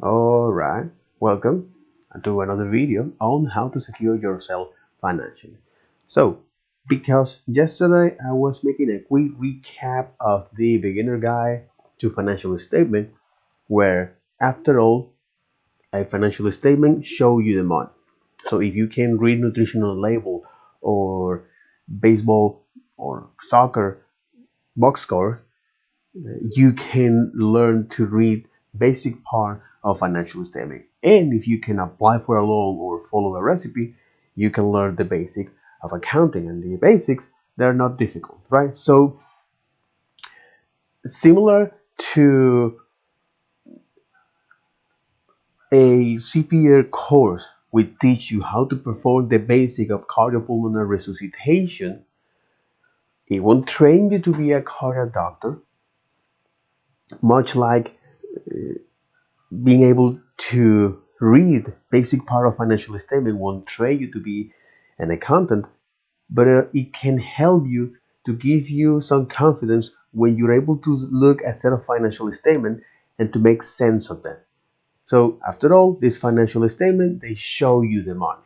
Alright, welcome to another video on how to secure yourself financially. So, because yesterday I was making a quick recap of the beginner guide to financial statement, where after all, a financial statement show you the money. So if you can read nutritional label or baseball or soccer box score, you can learn to read basic part of financial statement. And if you can apply for a loan or follow a recipe, you can learn the basic of accounting. And the basics, they're not difficult, right? So similar to a CPR course, we teach you how to perform the basic of cardiopulmonary resuscitation. It won't train you to be a cardiac doctor, much like being able to read basic part of financial statement won't train you to be an accountant, but it can help you to give you some confidence when you're able to look at a set of financial statement and to make sense of them. So after all, this financial statement, they show you the money.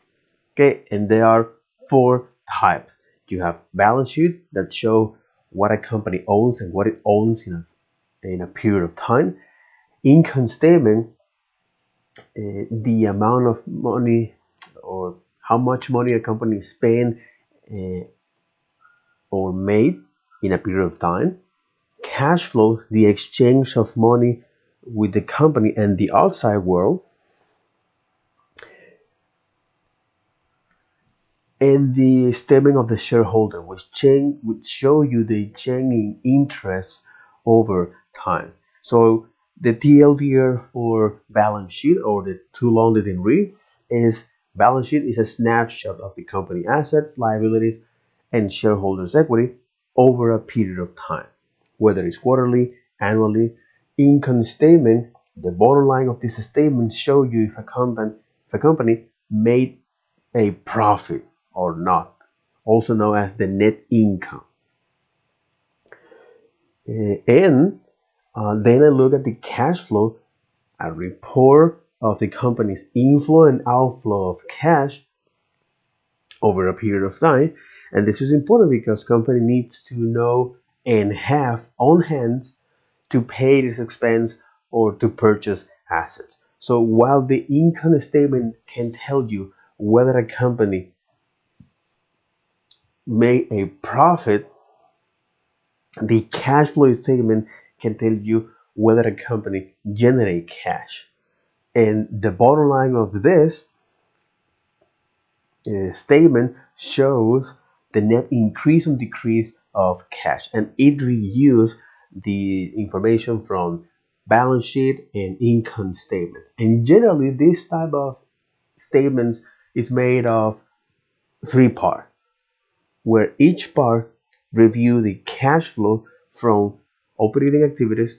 Okay, and there are four types. You have balance sheet that show what a company owns and what it owns in a period of time. Income statement, the amount of money or how much money a company spent uh, or made in a period of time. Cash flow, the exchange of money with the company and the outside world. And the statement of the shareholder, which show you the change in interest over time. So the TLDR for balance sheet, or the too long didn't read, is balance sheet is a snapshot of the company assets, liabilities, and shareholders' equity over a period of time, whether it's quarterly, annually. Income statement, the bottom line of this statement show you if a company made a profit or not, also known as the net income. And then I look at the cash flow, a report of the company's inflow and outflow of cash over a period of time. And this is important because company needs to know and have on hand to pay this expense or to purchase assets. So while the income statement can tell you whether a company made a profit, the cash flow statement can tell you whether a company generate cash. And the bottom line of this statement shows the net increase and decrease of cash, and it reviews the information from balance sheet and income statement. And generally, this type of statements is made of three parts, where each part review the cash flow from operating activities,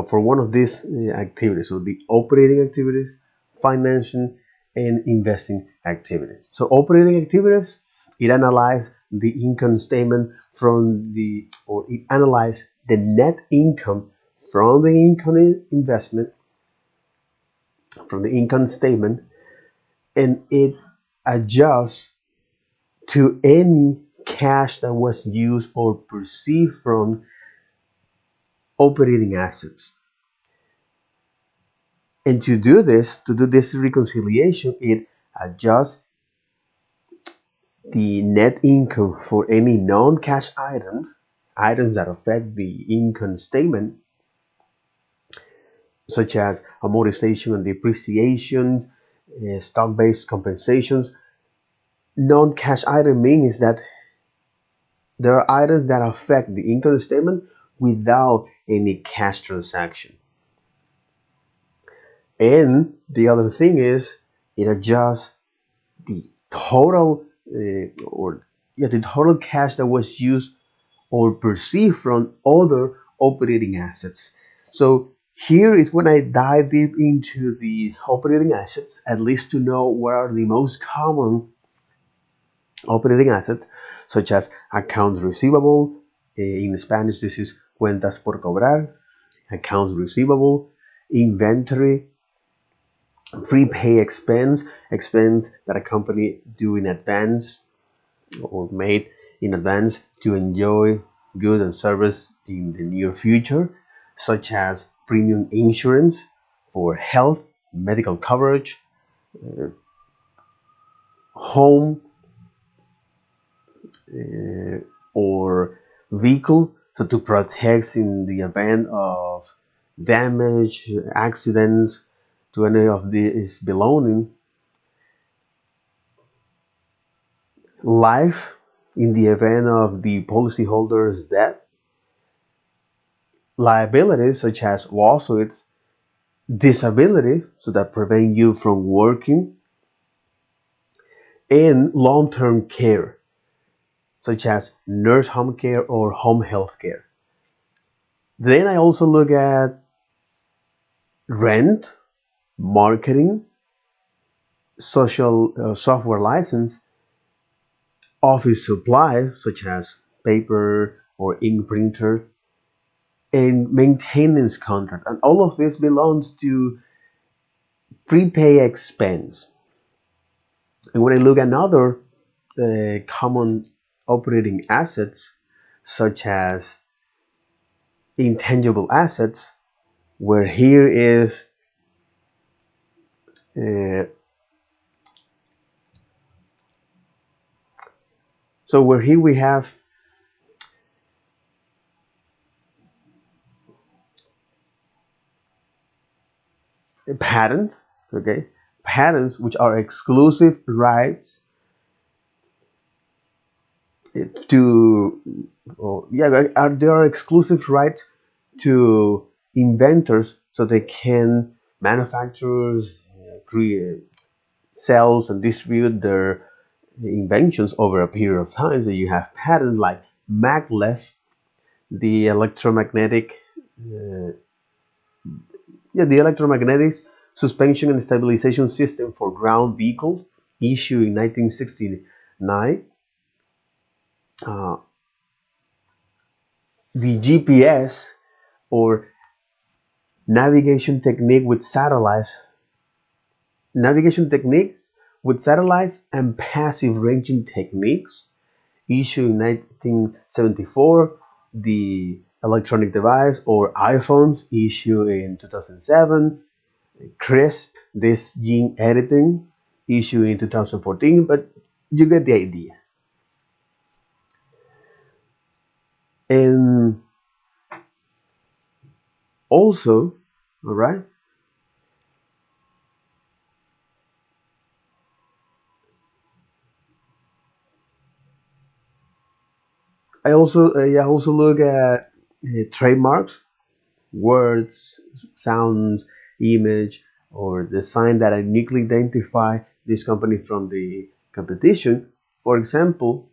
for one of these activities. So the operating activities, financing, and investing activities. So operating activities, it analyzes the income statement it analyzes the net income from the income investment, from the income statement, and it adjusts to any cash that was used or perceived from operating assets. And to do this reconciliation, it adjusts the net income for any non-cash items that affect the income statement, such as amortization and depreciation, stock-based compensations. Non-cash item means that there are items that affect the income statement without any cash transaction. And the other thing is, it adjusts the total the total cash that was used or perceived from other operating assets. So here is when I dive deep into the operating assets, at least to know what are the most common operating assets, such as accounts receivable. In Spanish, this is cuentas por cobrar, accounts receivable, inventory, prepaid expense that a company do in advance or made in advance to enjoy goods and service in the near future, such as premium insurance for health, medical coverage, home or vehicle, so to protect in the event of damage, accident to any of these belonging, life in the event of the policyholder's death, liabilities such as lawsuits, disability, so that prevent you from working, and long-term care, such as nurse home care or home health care. Then I also look at rent, marketing, social software license, office supplies such as paper or ink printer, and maintenance contract. And all of this belongs to prepaid expense. And when I look at other common operating assets, such as intangible assets, where here is uh, so where here we have patents, okay, patents which are exclusive rights to, oh, yeah, there are exclusive rights to inventors, so they can manufacturers create, sells and distribute their inventions over a period of time. So you have patents like maglev, the electromagnetic, the electromagnetic suspension and stabilization system for ground vehicles, issued in 1969. Uh, the GPS, or navigation techniques with satellites and passive ranging techniques, issued in 1974. The electronic device or iPhones, issued in 2007. CRISP, this gene editing, issued in 2014, but you get the idea. And also, all right, I also look at trademarks, words, sounds, image, or design that uniquely identify this company from the competition. For example,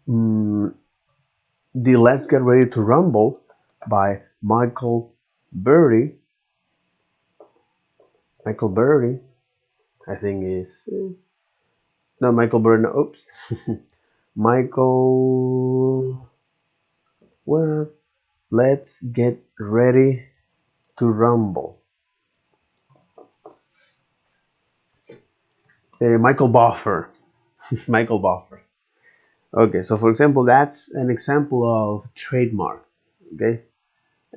the Let's Get Ready to Rumble by Michael Burry, I think is no Michael Burry. No, oops, Michael. Well, let's get ready to rumble. Michael Buffer. Michael Buffer. Okay, so for example, that's an example of trademark. Okay,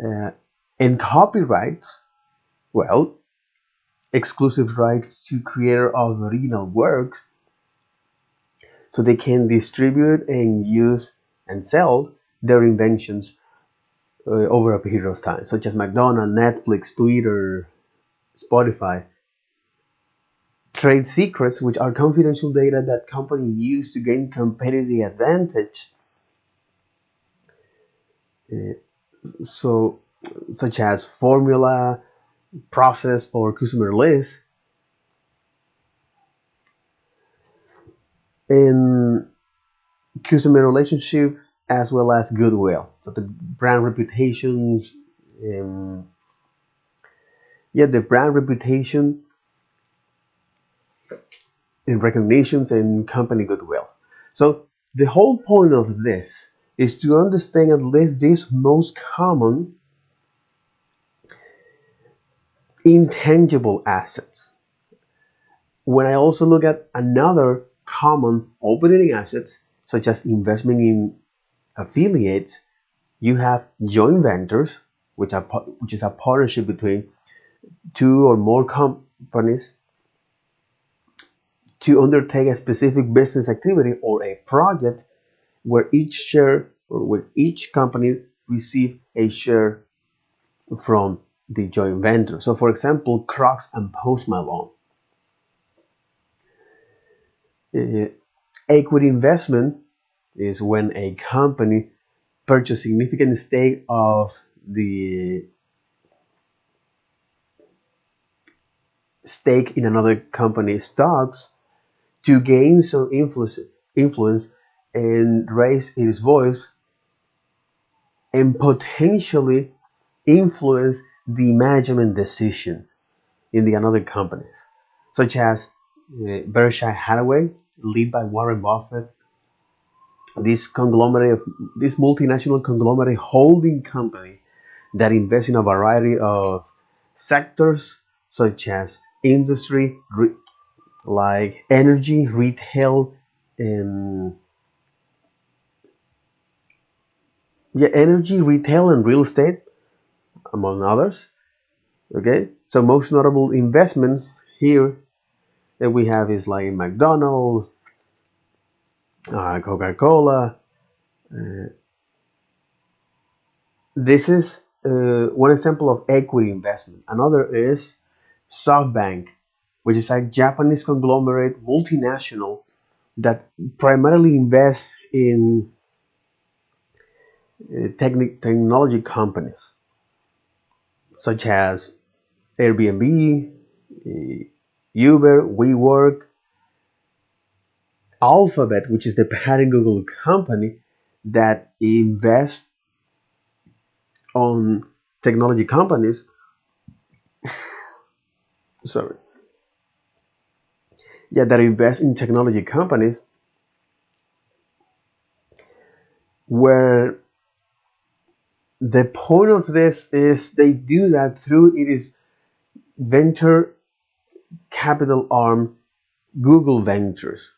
uh, and copyrights. Well, exclusive rights to creator of original work, so they can distribute and use and sell their inventions over a period of time, such as McDonald's, Netflix, Twitter, Spotify. Trade secrets, which are confidential data that companies use to gain competitive advantage. Uh, so, such as formula, process, or customer list. And customer relationship, as well as goodwill. So the brand reputations, um, the brand reputation and recognitions and company goodwill. So the whole point of this is to understand at least these most common Intangible assets. When I also look at another common operating assets, such as investment in affiliates, you have joint ventures, which is a partnership between two or more companies to undertake a specific business activity or a project where each share or where each company receive a share from the joint venture. So, for example, Crocs and Post Malone. Equity investment is when a company purchases significant stake of the stake in another company's stocks to gain some influence and raise its voice and potentially influence the management decision in the another companies, such as Berkshire Hathaway, led by Warren Buffett. This multinational conglomerate holding company that invests in a variety of sectors, such as industry, like energy, retail, and real estate, among others. Okay, so most notable investments here that we have is like McDonald's, Coca-Cola. This is one example of equity investment. Another is SoftBank, which is a Japanese conglomerate multinational that primarily invests in technology companies such as Airbnb, Uber, WeWork, Alphabet, which is the parent Google company that invests on technology companies. Sorry, yeah, that invest in technology companies where the point of this is they do that through it is venture capital arm Google Ventures.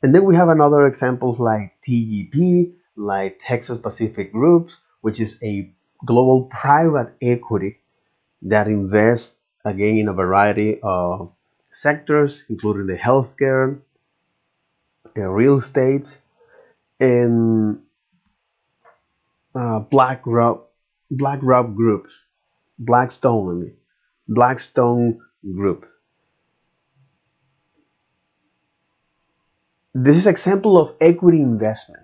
And then we have another examples like TGP, like Texas Pacific Groups, which is a global private equity that invests again in a variety of sectors, including the healthcare, real estate, and BlackRock, BlackRock groups, Blackstone, I mean, Blackstone Group. This is example of equity investment.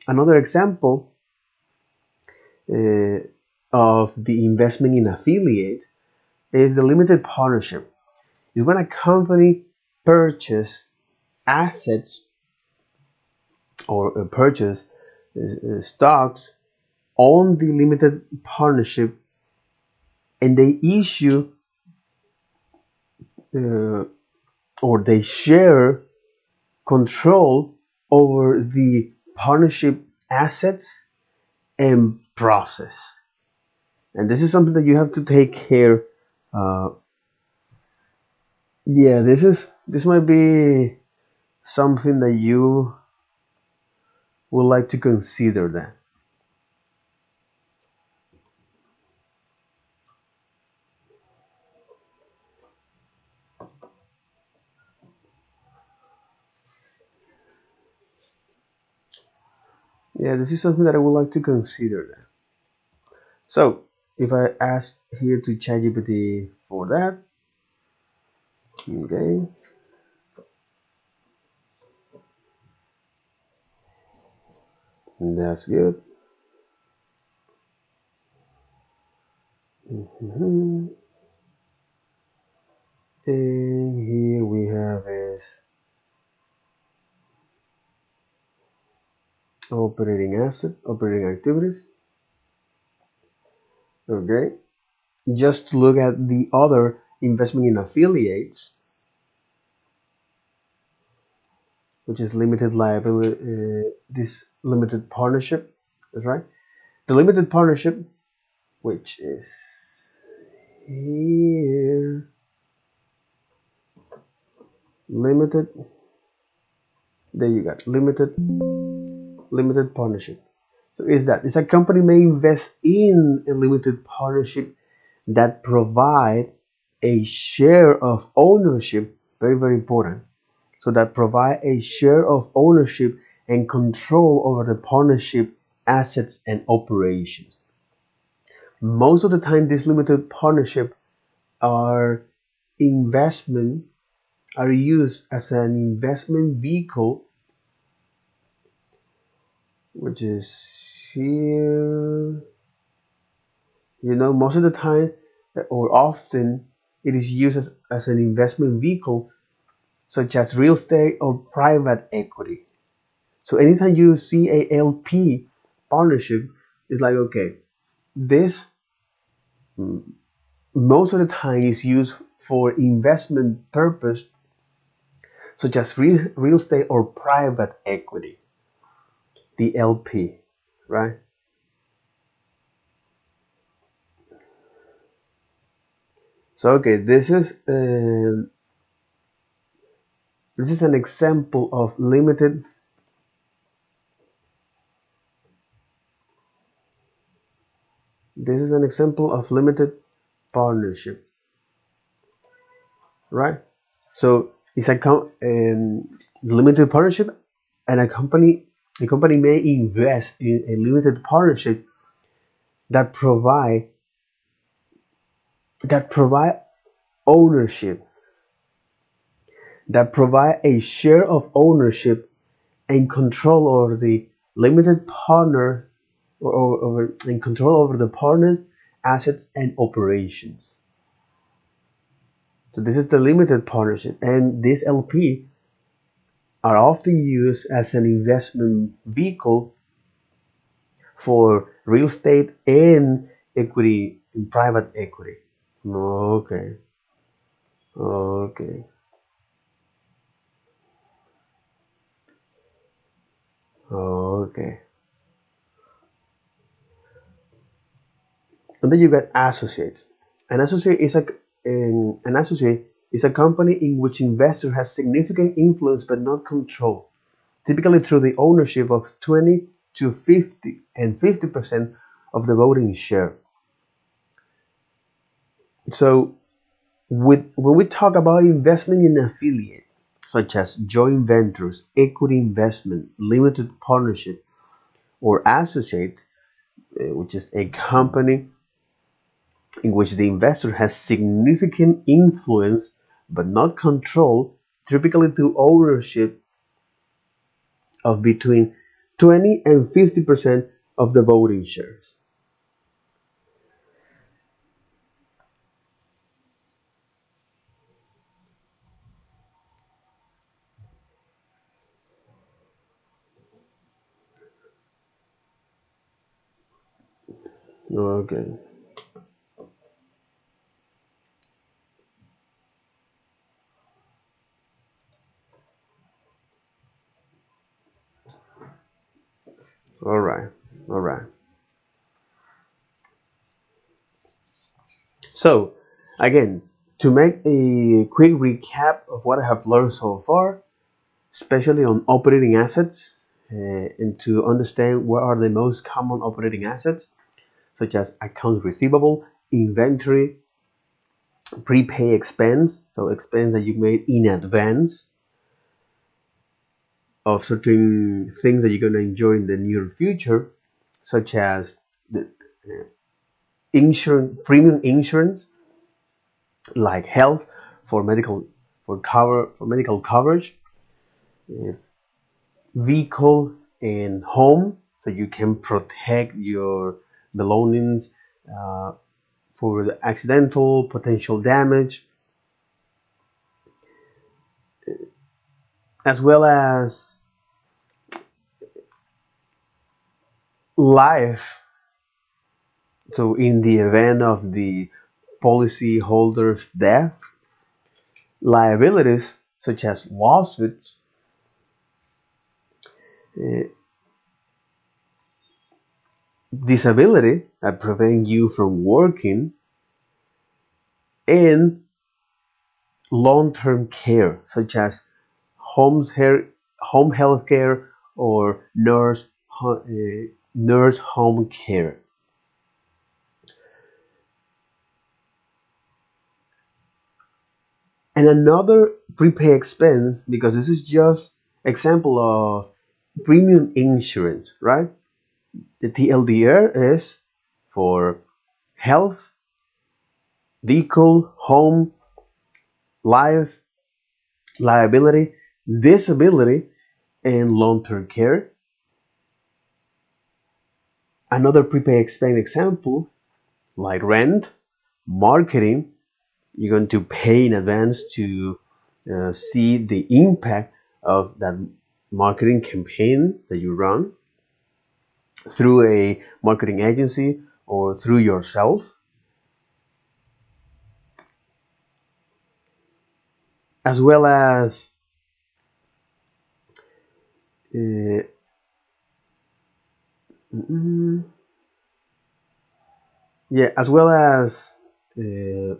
Another example of the investment in affiliate is the limited partnership. Is when a company purchase assets or purchase stocks on the limited partnership and they issue uh, or they share control over the partnership assets and process. And this is something that you have to take care. Uh, yeah, this might be something that you would like to consider. That yeah, this is something that I would like to consider. That. So if I ask here to ChatGPT for that, okay, that's good. Mhm. And here we have is operating activities. Okay, just look at the other investment in affiliates, which is limited liability. This limited partnership, that's right. The limited partnership, which is here, limited, there you got limited partnership. So is that it's a company may invest in a limited partnership that provide a share of ownership, very very important. So that provide a share of ownership and control over the partnership assets and operations. Most of the time these limited partnership are investment are used as an investment vehicle, which is here. Most of the time or often it is used as an investment vehicle such as real estate or private equity. So anytime you see a LP partnership, it's like, okay, this most of the time is used for investment purpose such as real estate or private equity, the LP, right? So okay, this is an example of limited. This is an example of limited partnership, right? So it's a limited partnership, and a company may invest in a limited partnership that provide ownership, that provide a share of ownership and control over the limited partner and control over the partner's assets and operations. So this is the limited partnership, and this LP are often used as an investment vehicle for real estate and equity in private equity. Okay. Okay. Okay. And then you get associates. An associate is a company in which investor has significant influence but not control, typically through the ownership of 20 to 50 and 50% of the voting share. So when we talk about investment in affiliate, such as joint ventures, equity investment, limited partnership, or associate, which is a company in which the investor has significant influence but not control, typically to ownership of between 20 and 50% of the voting shares. Okay. All right. All right. So, again, to make a quick recap of what I have learned so far, especially on operating assets, and to understand what are the most common operating assets, such as accounts receivable, inventory, prepaid expense, so expense that you made in advance of certain things that you're going to enjoy in the near future, such as the insurance, premium insurance, like health for medical for medical coverage, uh, vehicle and home, so you can protect your belongings uh, for the accidental potential damage, as well as life. So in the event of the policyholder's death, liabilities such as lawsuits, uh, disability that prevent you from working, and long-term care, such as home health care or nurse home care. And another prepaid expense, because this is just example of premium insurance, right? The TLDR is for health, vehicle, home, life, liability, disability, and long-term care. Another prepaid expense example, like rent, marketing, you're going to pay in advance to see the impact of that marketing campaign that you run through a marketing agency or through yourself, as well as uh, mm, yeah, as well as uh,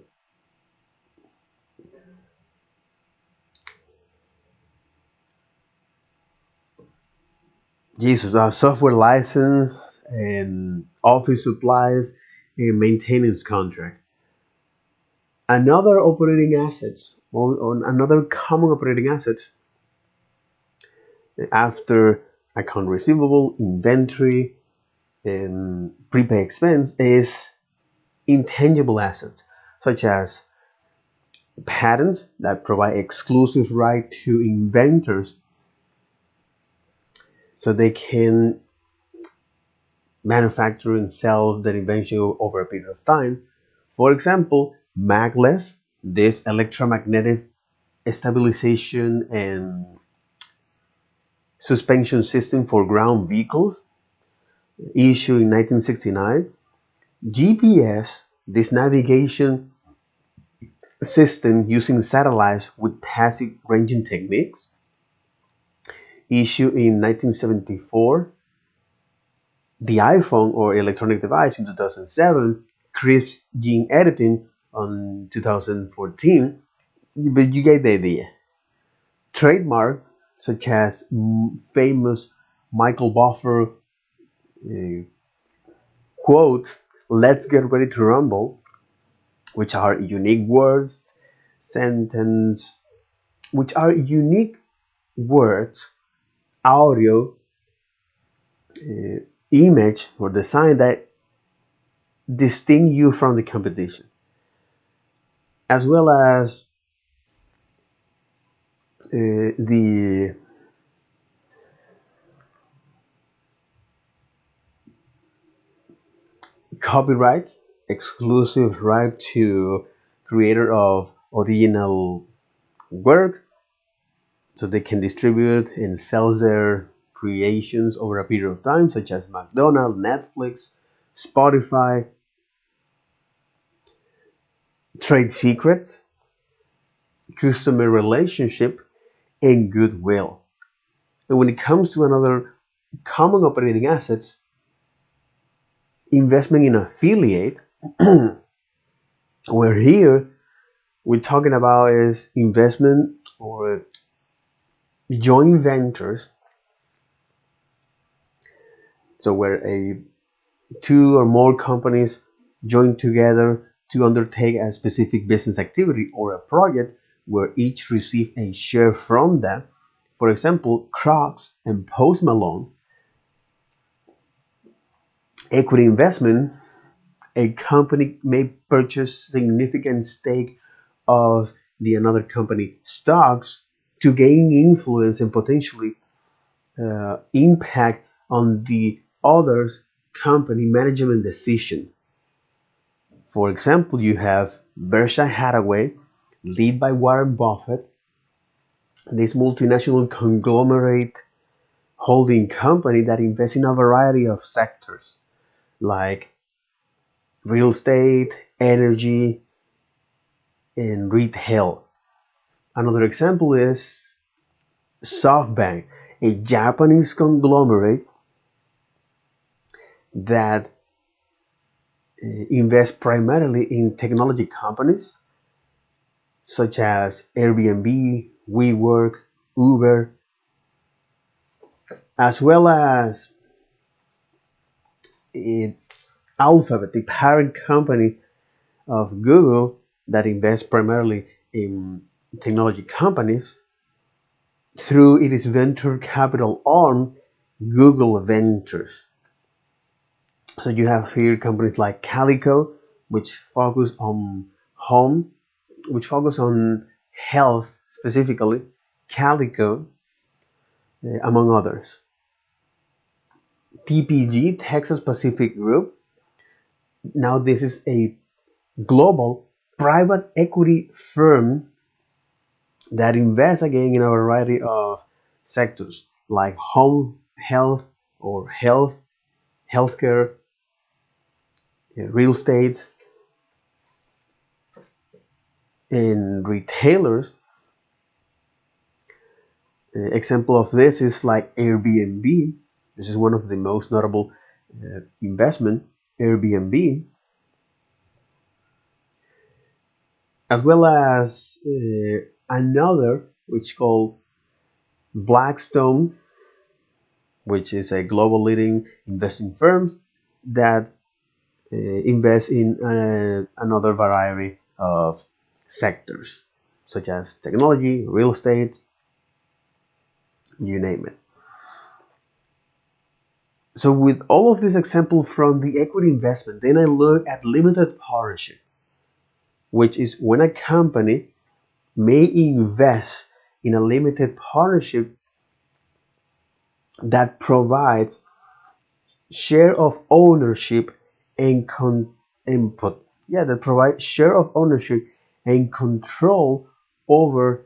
Jesus, software license and office supplies and maintenance contract. Another operating assets, or another common operating assets after account receivable, inventory, and prepaid expense is intangible assets, such as patents that provide exclusive right to inventors so they can manufacture and sell their invention over a period of time. For example, maglev, this electromagnetic stabilization and suspension system for ground vehicles, issued in 1969. GPS, this navigation system using satellites with passive ranging techniques, issued in 1974. The iPhone or electronic device in 2007, crisp gene editing on 2014, but you get the idea. Trademark such as famous Michael Buffer uh, quote, "Let's get ready to rumble," which are unique words, sentence, which are unique words, audio, image, or design that distinct you from the competition, as well as the copyright, exclusive right to creator of original work, so they can distribute and sell their creations over a period of time, such as McDonald's, Netflix, Spotify, trade secrets, customer relationship, and goodwill. And when it comes to another common operating assets, investment in affiliate, where here we're talking about is investment or joint ventures. So where a two or more companies join together to undertake a specific business activity or a project where each receive a share from that. For example, Crocs and Post Malone. Equity investment, a company may purchase significant stake of the another company stocks to gain influence and potentially impact on the other's company management decision. For example, you have Berkshire Hathaway, led by Warren Buffett, this multinational conglomerate holding company that invests in a variety of sectors like real estate, energy, and retail. Another example is SoftBank, a Japanese conglomerate that invests primarily in technology companies such as Airbnb, WeWork, Uber, as well as Alphabet, the parent company of Google that invests primarily in technology companies through its venture capital arm, Google Ventures. So you have here companies like Calico, which focus on home, which focus on health specifically, Calico, among others. TPG, Texas Pacific Group. Now this is a global private equity firm that invests again in a variety of sectors like home health or healthcare, real estate, and retailers. Example of this is like Airbnb. This is one of the most notable investment, Airbnb, as well as another which called Blackstone, which is a global leading investing firm that invest in another variety of sectors, such as technology, real estate, you name it. So with all of these examples from the equity investment, then I look at limited partnership, which is when a company may invest in a limited partnership that provides share of ownership and input. Yeah, that provides share of ownership and control over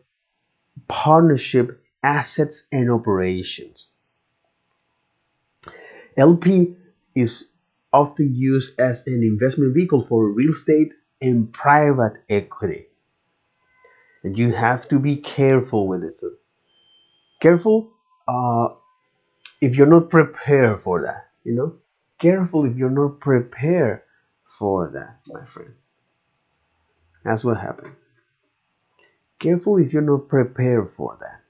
partnership assets and operations. LP is often used as an investment vehicle for real estate and private equity. And you have to be careful with it. So careful if you're not prepared for that, Careful if you're not prepared for that, my friend. That's what happened. Careful if you're not prepared for that.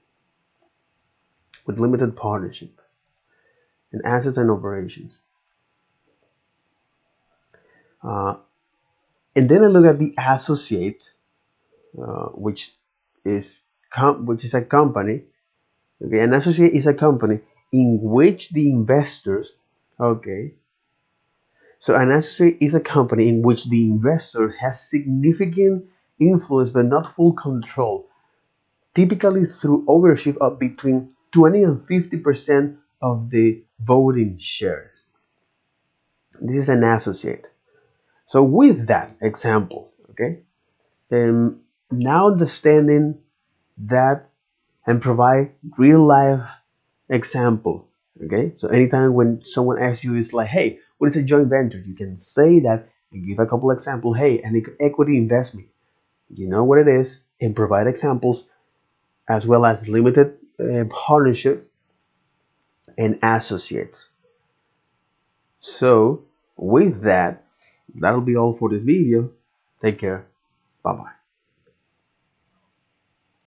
With limited partnership and assets and operations. And then I look at the associate, which is a company. Okay, an associate is a company in which the investors. Okay, so an associate is a company in which the investor has significant influence but not full control, typically through ownership of between 20 and 50% of the voting shares. This is an associate. So with that example, okay, now understanding that and provide real life example. Okay, so anytime when someone asks you, it's like, hey, what is a joint venture? You can say that and give a couple examples. Hey, an equity investment, you know what it is, and provide examples as well as limited partnership and associates. So with that, that'll be all for this video. Take care. Bye bye.